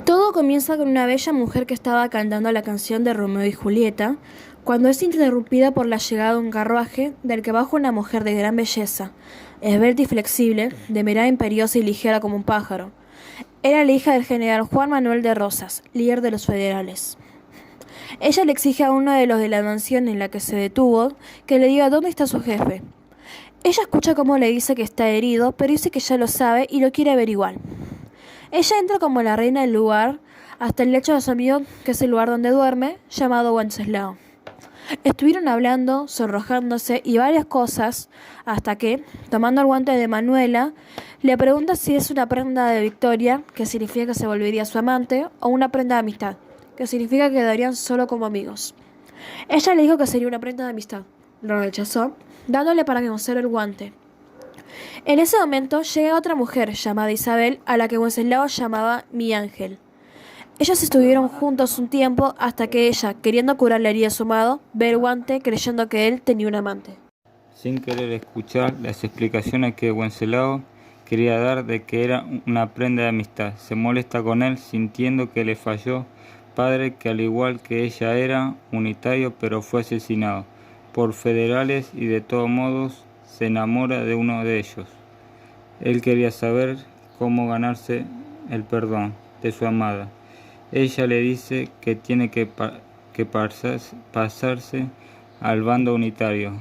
Todo comienza con una bella mujer que estaba cantando la canción de Romeo y Julieta, cuando es interrumpida por la llegada de un carruaje del que baja una mujer de gran belleza, esbelta y flexible, de mirada imperiosa y ligera como un pájaro. Era la hija del general Juan Manuel de Rosas, líder de los federales. Ella le exige a uno de los de la mansión en la que se detuvo que le diga dónde está su jefe. Ella escucha cómo le dice que está herido, pero dice que ya lo sabe y lo quiere averiguar. Ella entra como la reina del lugar hasta el lecho de su amigo, que es el lugar donde duerme, llamado Wenceslao. Estuvieron hablando, sonrojándose y varias cosas, hasta que, tomando el guante de Manuela, le pregunta si es una prenda de victoria, que significa que se volvería su amante, o una prenda de amistad, que significa que quedarían solo como amigos. Ella le dijo que sería una prenda de amistad. Lo rechazó, dándole para que conserve el guante. En ese momento llega otra mujer llamada Isabel, a la que Wenceslao llamaba mi ángel. Ellos estuvieron juntos un tiempo hasta que ella, queriendo curar la herida de su amado, ve el guante creyendo que él tenía un amante. Sin querer escuchar las explicaciones que Wenceslao quería dar de que era una prenda de amistad, se molesta con él sintiendo que le falló, padre que al igual que ella era unitario pero fue asesinado por federales y de todos modos se enamora de uno de ellos. Él quería saber cómo ganarse el perdón de su amada. Ella le dice que tiene que pasarse al bando unitario,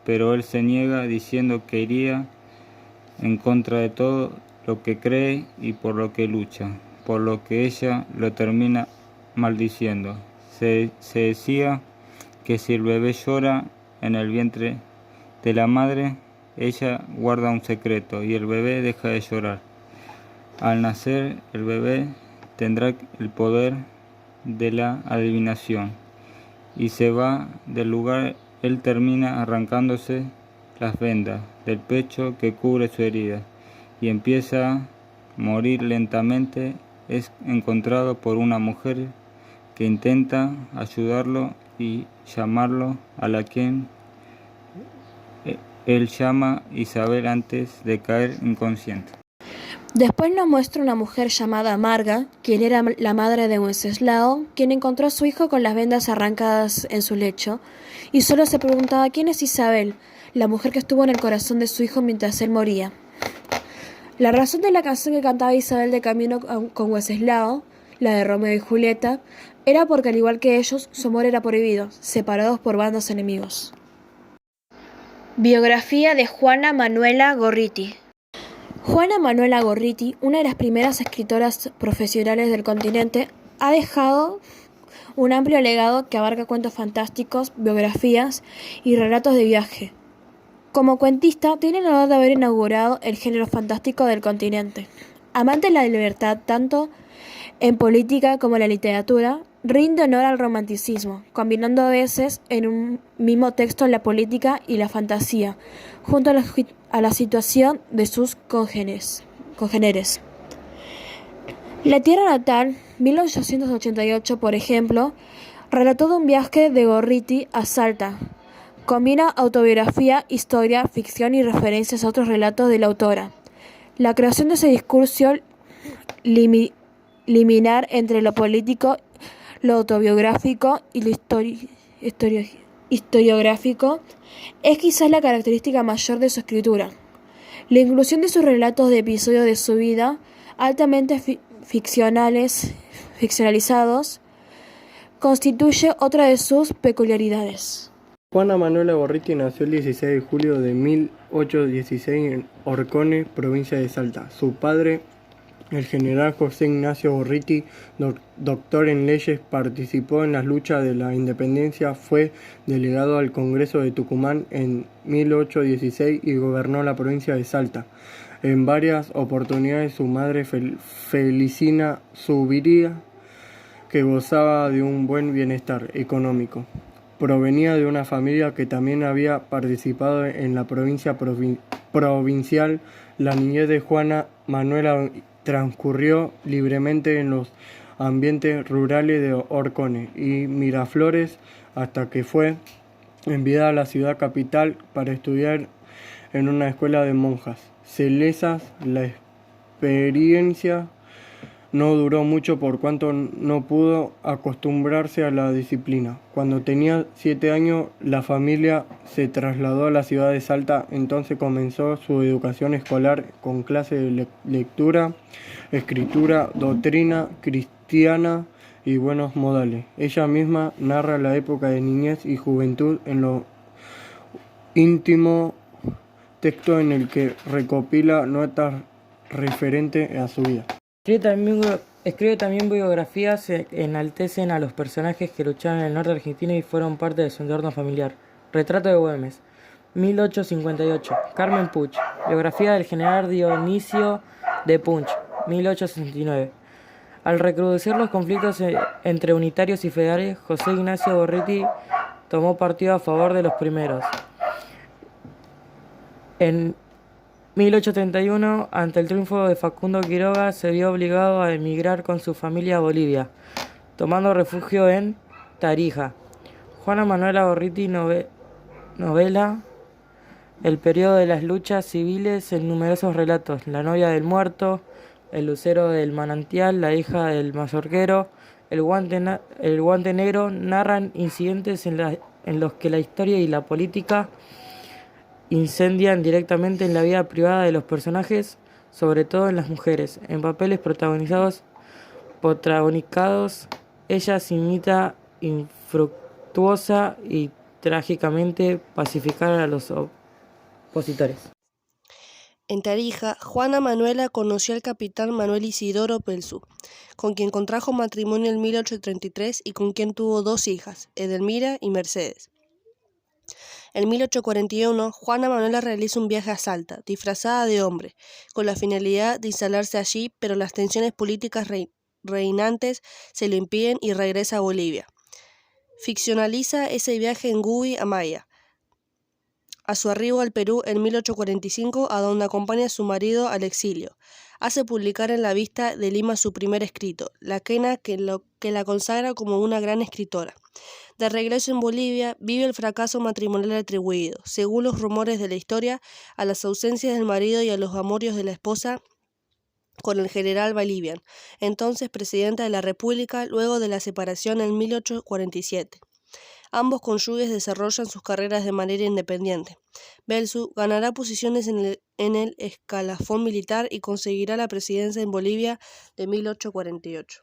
pero él se niega diciendo que iría en contra de todo lo que cree y por lo que lucha, por lo que ella lo termina maldiciendo. Se decía que si el bebé llora en el vientre de la madre, ella guarda un secreto y el bebé deja de llorar. Al nacer, el bebé tendrá el poder de la adivinación y se va del lugar. Él termina arrancándose las vendas del pecho que cubre su herida y empieza a morir lentamente. Es encontrado por una mujer que intenta ayudarlo y llamarlo a la quien él llama Isabel antes de caer inconsciente. Después nos muestra una mujer llamada Marga, quien era la madre de Wenceslao, quien encontró a su hijo con las vendas arrancadas en su lecho, y solo se preguntaba quién es Isabel, la mujer que estuvo en el corazón de su hijo mientras él moría. La razón de la canción que cantaba Isabel de camino con Wenceslao, la de Romeo y Julieta, era porque al igual que ellos, su amor era prohibido, separados por bandos enemigos. Biografía de Juana Manuela Gorriti. Juana Manuela Gorriti, una de las primeras escritoras profesionales del continente, ha dejado un amplio legado que abarca cuentos fantásticos, biografías y relatos de viaje. Como cuentista, tiene el honor de haber inaugurado el género fantástico del continente. Amante de la libertad tanto en política como en la literatura, rinde honor al romanticismo, combinando a veces en un mismo texto la política y la fantasía, junto a la situación de sus congéneres. La Tierra Natal, 1888, por ejemplo, relató de un viaje de Gorriti a Salta. Combina autobiografía, historia, ficción y referencias a otros relatos de la autora. La creación de ese discurso liminar entre lo político, lo autobiográfico y lo historiográfico es quizás la característica mayor de su escritura. La inclusión de sus relatos de episodios de su vida, altamente ficcionalizados, constituye otra de sus peculiaridades. Juana Manuela Gorriti nació el 16 de julio de 1816 en Orcones, provincia de Salta. Su padre, el general José Ignacio Gorriti, doctor en leyes, participó en las luchas de la independencia, fue delegado al Congreso de Tucumán en 1816 y gobernó la provincia de Salta. En varias oportunidades su madre Felicina Subiría, que gozaba de un buen bienestar económico. Provenía de una familia que también había participado en la provincia provincial. La niñez de Juana Manuela transcurrió libremente en los ambientes rurales de Orcones y Miraflores hasta que fue enviada a la ciudad capital para estudiar en una escuela de monjas. Salesas, la experiencia no duró mucho por cuanto no pudo acostumbrarse a la disciplina. Cuando tenía 7 años, la familia se trasladó a la ciudad de Salta, entonces comenzó su educación escolar con clases de lectura, escritura, doctrina cristiana y buenos modales. Ella misma narra la época de niñez y juventud en lo íntimo texto en el que recopila notas referentes a su vida. Escribe también biografías que enaltecen a los personajes que lucharon en el norte argentino y fueron parte de su entorno familiar. Retrato de Güemes, 1858. Carmen Puch, biografía del general Dionisio de Punch, 1869. Al recrudecer los conflictos entre unitarios y federales, José Ignacio Gorriti tomó partido a favor de los primeros. En 1831, ante el triunfo de Facundo Quiroga, se vio obligado a emigrar con su familia a Bolivia, tomando refugio en Tarija. Juana Manuela Gorriti novela el periodo de las luchas civiles en numerosos relatos: La novia del muerto, El lucero del manantial, La hija del mazorquero, El guante negro, narran incidentes en los que la historia y la política incendian directamente en la vida privada de los personajes, sobre todo en las mujeres. En papeles protagonizados, ella se imita infructuosa y trágicamente pacificar a los opositores. En Tarija, Juana Manuela conoció al capitán Manuel Isidoro Pelzu, con quien contrajo matrimonio en 1833 y con quien tuvo 2 hijas, Edelmira y Mercedes. En 1841, Juana Manuela realiza un viaje a Salta, disfrazada de hombre, con la finalidad de instalarse allí, pero las tensiones políticas reinantes se lo impiden y regresa a Bolivia. Ficcionaliza ese viaje en Guy Amaya, a su arribo al Perú en 1845, a donde acompaña a su marido al exilio. Hace publicar en la Vista de Lima su primer escrito, La Quena, que la consagra como una gran escritora. De regreso en Bolivia, vive el fracaso matrimonial atribuido, según los rumores de la historia, a las ausencias del marido y a los amorios de la esposa con el general Balivian, entonces presidente de la República, luego de la separación en 1847. Ambos cónyuges desarrollan sus carreras de manera independiente. Pelzu ganará posiciones en el escalafón militar y conseguirá la presidencia en Bolivia de 1848.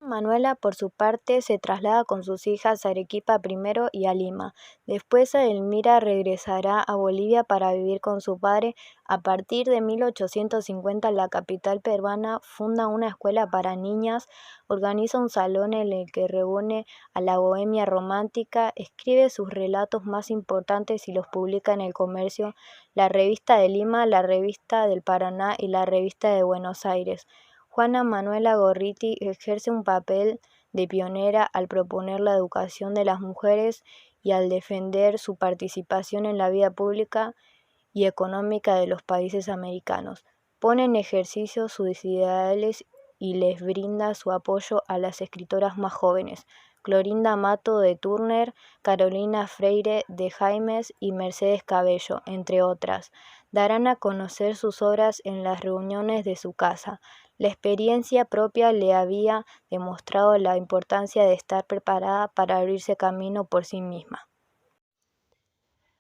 Manuela, por su parte, se traslada con sus hijas a Arequipa primero y a Lima. Después Edelmira regresará a Bolivia para vivir con su padre. A partir de 1850, la capital peruana funda una escuela para niñas, organiza un salón en el que reúne a la bohemia romántica, escribe sus relatos más importantes y los publica en El Comercio, la Revista de Lima, la Revista del Paraná y la Revista de Buenos Aires. Juana Manuela Gorriti ejerce un papel de pionera al proponer la educación de las mujeres y al defender su participación en la vida pública y económica de los países americanos. Pone en ejercicio sus ideales y les brinda su apoyo a las escritoras más jóvenes, Clorinda Mato de Turner, Carolina Freire de Jaimes y Mercedes Cabello, entre otras. Darán a conocer sus obras en las reuniones de su casa. La experiencia propia le había demostrado la importancia de estar preparada para abrirse camino por sí misma.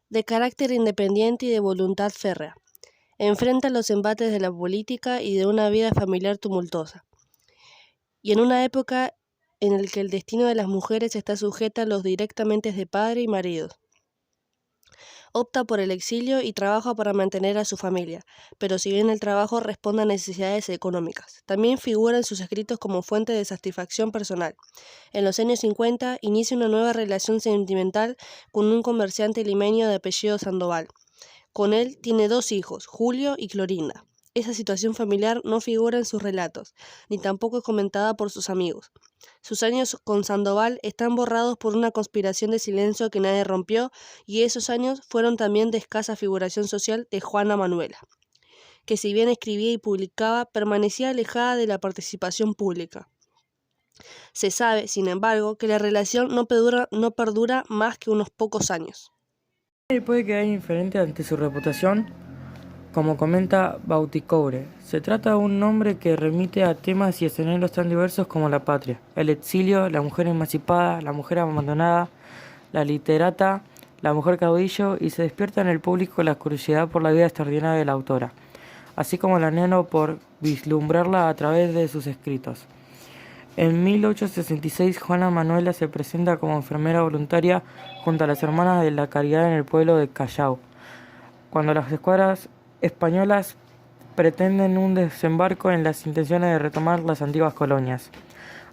De carácter independiente y de voluntad férrea, enfrenta los embates de la política y de una vida familiar tumultuosa. Y en una época en la que el destino de las mujeres está sujeta a los directamente de padre y marido. Opta por el exilio y trabaja para mantener a su familia, pero si bien el trabajo responde a necesidades económicas, también figura en sus escritos como fuente de satisfacción personal. En los años 50 inicia una nueva relación sentimental con un comerciante limeño de apellido Sandoval. Con él tiene 2 hijos, Julio y Clorinda. Esa situación familiar no figura en sus relatos, ni tampoco es comentada por sus amigos. Sus años con Sandoval están borrados por una conspiración de silencio que nadie rompió, y esos años fueron también de escasa figuración social de Juana Manuela, que si bien escribía y publicaba, permanecía alejada de la participación pública. Se sabe, sin embargo, que la relación no perdura más que unos pocos años. Nadie puede quedar indiferente ante su reputación como comenta Bauticoure. Se trata de un nombre que remite a temas y escenarios tan diversos como la patria, el exilio, la mujer emancipada, la mujer abandonada, la literata, la mujer caudillo, y se despierta en el público la curiosidad por la vida extraordinaria de la autora, así como el anhelo por vislumbrarla a través de sus escritos. En 1866, Juana Manuela se presenta como enfermera voluntaria junto a las Hermanas de la Caridad en el pueblo de Callao, cuando las escuadras españolas pretenden un desembarco en las intenciones de retomar las antiguas colonias.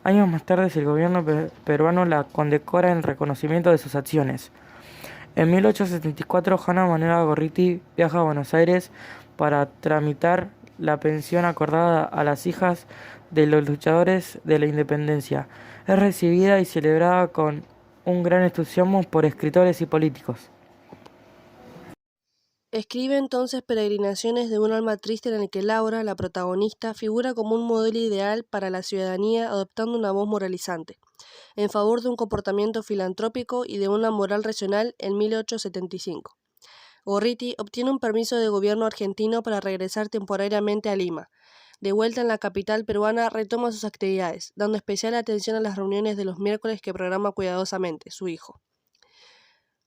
Años más tarde, el gobierno peruano la condecora en reconocimiento de sus acciones. En 1874, Juana Manuela Gorriti viaja a Buenos Aires para tramitar la pensión acordada a las hijas de los luchadores de la independencia. Es recibida y celebrada con un gran entusiasmo por escritores y políticos. Escribe entonces Peregrinaciones de un alma triste, en el que Laura, la protagonista, figura como un modelo ideal para la ciudadanía, adoptando una voz moralizante, en favor de un comportamiento filantrópico y de una moral racional en 1875. Gorriti obtiene un permiso de gobierno argentino para regresar temporariamente a Lima. De vuelta en la capital peruana, retoma sus actividades, dando especial atención a las reuniones de los miércoles que programa cuidadosamente su hijo.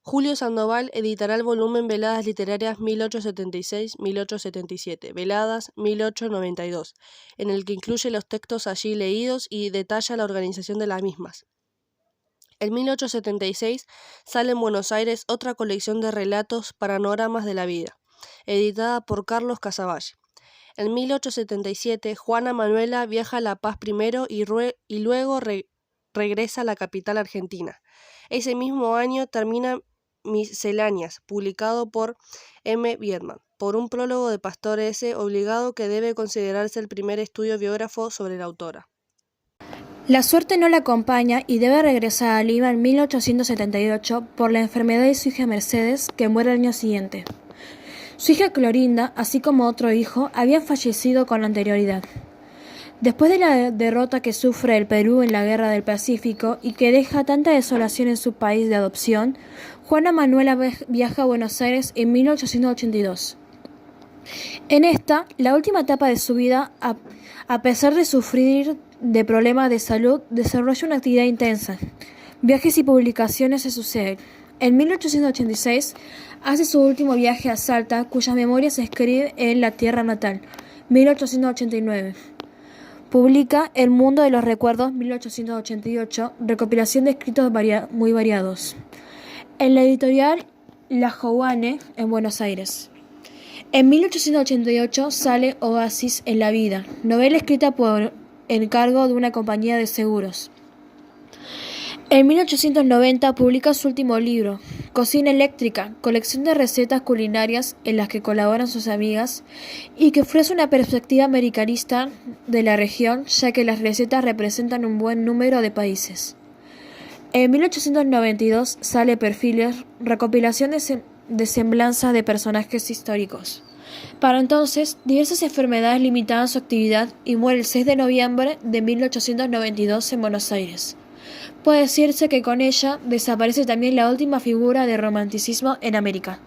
Julio Sandoval editará el volumen Veladas Literarias 1876-1877, Veladas 1892, en el que incluye los textos allí leídos y detalla la organización de las mismas. En 1876 sale en Buenos Aires otra colección de relatos, Panoramas de la vida, editada por Carlos Casavalle. En 1877, Juana Manuela viaja a La Paz primero y luego regresa a la capital argentina. Ese mismo año termina Misceláneas, publicado por M. Viedman, por un prólogo de Pastor S. Obligado, que debe considerarse el primer estudio biógrafo sobre la autora. La suerte no la acompaña y debe regresar a Lima en 1878 por la enfermedad de su hija Mercedes, que muere al año siguiente. Su hija Clorinda, así como otro hijo, habían fallecido con anterioridad. Después de la derrota que sufre el Perú en la Guerra del Pacífico y que deja tanta desolación en su país de adopción, Juana Manuela viaja a Buenos Aires en 1882. En esta, la última etapa de su vida, a pesar de sufrir de problemas de salud, desarrolla una actividad intensa. Viajes y publicaciones se suceden. En 1886 hace su último viaje a Salta, cuyas memorias se escribe en La Tierra Natal, 1889. Publica El Mundo de los Recuerdos, 1888, recopilación de escritos muy variados, en la editorial La Jouanne, en Buenos Aires. En 1888 sale Oasis en la vida, novela escrita por encargo de una compañía de seguros. En 1890 publica su último libro, Cocina Eléctrica, colección de recetas culinarias en las que colaboran sus amigas y que ofrece una perspectiva americanista de la región, ya que las recetas representan un buen número de países. En 1892 sale Perfiles, recopilación de semblanzas de personajes históricos. Para entonces, diversas enfermedades limitaban su actividad y muere el 6 de noviembre de 1892 en Buenos Aires. Puede decirse que con ella desaparece también la última figura de romanticismo en América.